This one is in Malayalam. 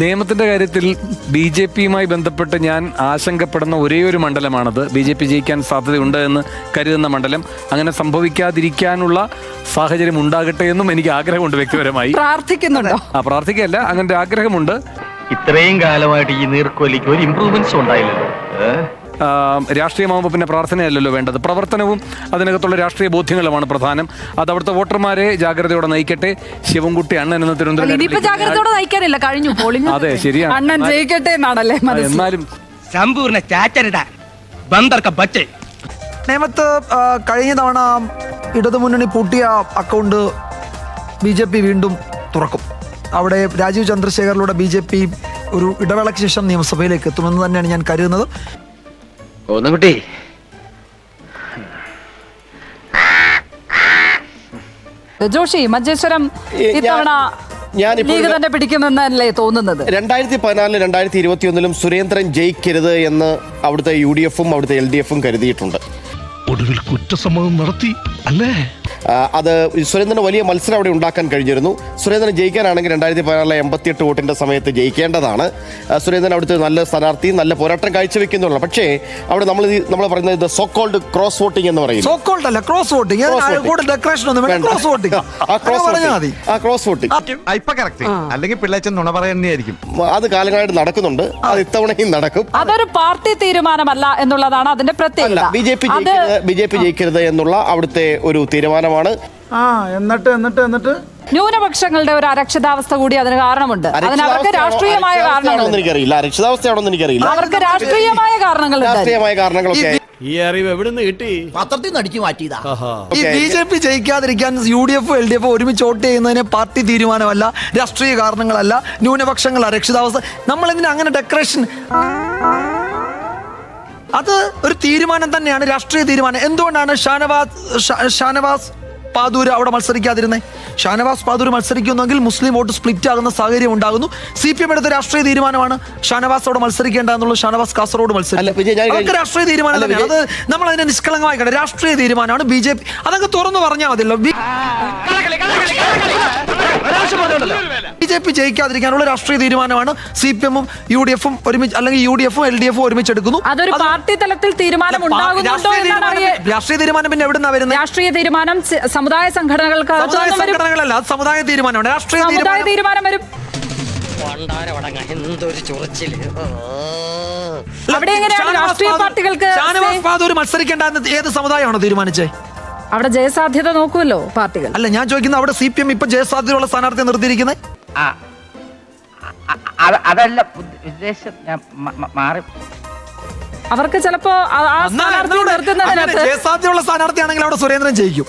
നിയമത്തിന്റെ കാര്യത്തിൽ BJP-യുമായി ബന്ധപ്പെട്ട് ഞാൻ ആശങ്കപ്പെടുന്ന ഒരേയൊരു മണ്ഡലമാണത്. BJP ജയിക്കാൻ സാധ്യതയുണ്ട് എന്ന് കരുതുന്ന മണ്ഡലം. അങ്ങനെ സംഭവിക്കാതിരിക്കാനുള്ള സാഹചര്യം ഉണ്ടാകട്ടെ എന്നും എനിക്ക് ആഗ്രഹമുണ്ട് വ്യക്തിപരമായി. പ്രാർത്ഥിക്കുന്നുണ്ടോ? പ്രാർത്ഥിക്കല്ല, അങ്ങനെ ആഗ്രഹമുണ്ട്. ഇത്രയും കാലമായിട്ട് ഈ നീർക്കോലിക്ക് ഒരു ഇംപ്രൂവ്മെന്റ്സ് ഉണ്ടായില്ലല്ലോ. രാഷ്ട്രീയമാകുമ്പോൾ പിന്നെ പ്രാർത്ഥനയല്ലല്ലോ വേണ്ടത്, പ്രവർത്തനവും അതിനകത്തുള്ള രാഷ്ട്രീയ ബോധ്യങ്ങളുമാണ് പ്രധാനം. അത് അവിടുത്തെ വോട്ടർമാരെ ജാഗ്രതയോടെ നയിക്കട്ടെ. ശിവൻകുട്ടി അണ്ണൻ എന്ന തിരുവനന്തപുരം ജാഗ്രതയോടെ നയിക്കാനില്ല, കഴിഞ്ഞു പോളിംഗ്. അതെ, ശരിയാണ്. അണ്ണൻ ജയിക്കട്ടെ എന്നാണല്ലേ. എന്നാലും സമ്പൂർണ്ണ ചാറ്റരുട ബന്ദർക്ക ബച്ചേ. നേമത്ത് കഴിഞ്ഞ തവണ ഇടതുമുന്നണി പൂട്ടിയ അക്കൗണ്ട് BJP വീണ്ടും തുറക്കും. അവിടെ രാജീവ് ചന്ദ്രശേഖറിലൂടെ BJP ഒരു ഇടവേളയ്ക്ക് ശേഷം നിയമസഭയിലേക്ക് എത്തുമെന്ന് തന്നെയാണ് ഞാൻ കരുതുന്നത്. ഒന്നുകുട്ടി, ജോഷി, മഞ്ചേശ്വരം ഇത്തവണ ലീഗ് തന്നെ പിടിക്കുമെന്നല്ലേ തോന്നുന്നത്? 2014 2021 സുരേന്ദ്രൻ ജയിക്കരുത് എന്ന് അവിടുത്തെ UDF-ഉം അവിടുത്തെ LDF-ഉം കരുതിയിട്ടുണ്ട്. ഒടുവിൽ കുറ്റസമ്മതം നടത്തി അല്ലേ? അത് സുരേന്ദ്രന് വലിയ മത്സരം അവിടെ ഉണ്ടാക്കാൻ കഴിഞ്ഞിരുന്നു. സുരേന്ദ്രൻ ജയിക്കാനാണെങ്കിൽ 2014 88 വോട്ടിന്റെ സമയത്ത് ജയിക്കേണ്ടതാണ്. സുരേന്ദ്രൻ അവിടുത്തെ നല്ല സ്ഥാനാർത്ഥി, നല്ല പോരാട്ടം കാഴ്ചവെക്കുന്നുള്ള. പക്ഷേ അവിടെ നമ്മൾ പറയുന്നത് സോ കോൾഡ് ക്രോസ് വോട്ടിംഗ് എന്ന് പറയും. ക്രോസ് വോട്ടിംഗ് അല്ലെങ്കിൽ പിള്ളേച്ചൻ നുണ പറയുന്നതായിരിക്കും. അത് കാലങ്ങളായിട്ട് നടക്കുന്നുണ്ട്, അത് ഇത്തവണയും നടക്കും. അതൊരു പാർട്ടി തീരുമാനമല്ല എന്നുള്ളതാണ് അതിന്റെ പ്രത്യേകത. BJP ജയിക്കരുത് എന്നുള്ള അവിടുത്തെ ഒരു തീരുമാനമാണ്. എന്നിട്ട് ന്യൂനപക്ഷങ്ങളുടെ ഒരു അരക്ഷിതാവസ്ഥ കൂടി അതിന് കാരണമുണ്ട്. അതിന് അവർക്ക് രാഷ്ട്രീയമായ കാരണങ്ങളുണ്ട്. എനിക്കറിയില്ല, അരക്ഷിതാവസ്ഥയാണെന്ന് എനിക്കറിയില്ല. അവർക്ക് രാഷ്ട്രീയമായ കാരണങ്ങളൊക്കെ. ഈ അറിവ് എവിടെ നിന്ന് കിട്ടി? പത്രത്തിൽ നിന്ന് അടിച്ചു മാറ്റിയതാ. ഈ BJP ജയിക്കാതിരിക്കാൻ UDF LDF ഒരുമിച്ച് വോട്ട് ചെയ്യുന്നതിന് പാർട്ടി തീരുമാനമല്ല, രാഷ്ട്രീയ കാരണങ്ങളല്ല, ന്യൂനപക്ഷങ്ങൾ അരക്ഷിതാവസ്ഥ. നമ്മളെന്തിനാ അങ്ങനെ ഡെക്കറേഷൻ? അത് ഒരു തീരുമാനം തന്നെയാണ്, രാഷ്ട്രീയ തീരുമാനം. എന്തുകൊണ്ടാണ് ഷാനവാസ് പാദൂര് അവിടെ മത്സരിക്കാതിരുന്നത്? ഷാനവാസ് പാദൂര് മത്സരിക്കുന്നെങ്കിൽ മുസ്ലിം വോട്ട് സ്പ്ലിറ്റ് ആകുന്ന സാഹചര്യം ഉണ്ടാകുന്നു. CPM എടുത്ത രാഷ്ട്രീയ തീരുമാനമാണ് ഷാനവാസ് അവിടെ മത്സരിക്കേണ്ട എന്നുള്ളത്. ഷാനവാസ് കാസർഗോഡ് മത്സരിക്കും, രാഷ്ട്രീയ തീരുമാനം തന്നെയാണ് അത്. നമ്മൾ അതിനെ നിഷ്കളങ്കമായി കണ്ടത് രാഷ്ട്രീയ തീരുമാനമാണ്. BJP അതങ്ങ് തുറന്നു പറഞ്ഞാൽ മതിയല്ലോ. BJP ജയിക്കാതിരിക്കാനുള്ള രാഷ്ട്രീയ തീരുമാനമാണ് CPM-ഉം UDF-ഉം ഒരുമിച്ച്, അല്ലെങ്കിൽ UDF-ഉം LDF-ഉം ഒരുമിച്ച് എടുക്കുന്നു. അതൊരു പാർട്ടി തലത്തിൽ തീരുമാനം ഉണ്ടാകുന്നുണ്ടോ എന്നാണ്. രാഷ്ട്രീയ തീരുമാനം പിന്നെ എവിടുന്നാ വരുന്നത്? രാഷ്ട്രീയ തീരുമാനം സമുദായ സംഘടനകൾക്ക് സംഘടനകളല്ല, അത് സമുദായ തീരുമാനമാണ്. രാഷ്ട്രീയ തീരുമാനം വരും. അവിടെ എങ്ങനെയാണ് രാഷ്ട്രീയ പാർട്ടികൾക്ക് ഷാനവാസ് പാദൂര് മത്സരിക്കേണ്ടെന്ന് ഏത് സമുദായമാണോ തീരുമാനിച്ചേ? അവിടെ ജയസാധ്യത നോക്കുമല്ലോ പാർട്ടികൾ. അല്ല, ഞാൻ ചോദിക്കുന്നത് അവിടെ CPM ഇപ്പൊ ജയസാധ്യതയുള്ള സ്ഥാനാർത്ഥിയെ നിർത്തിയിരിക്കുന്നത്. അതല്ല ഉദ്ദേശം, മാറി. അവർക്ക് ചിലപ്പോ ജയസാധ്യതയുള്ള സ്ഥാനാർത്ഥിയാണെങ്കിൽ അവിടെ സുരേന്ദ്രൻ ജയിക്കും.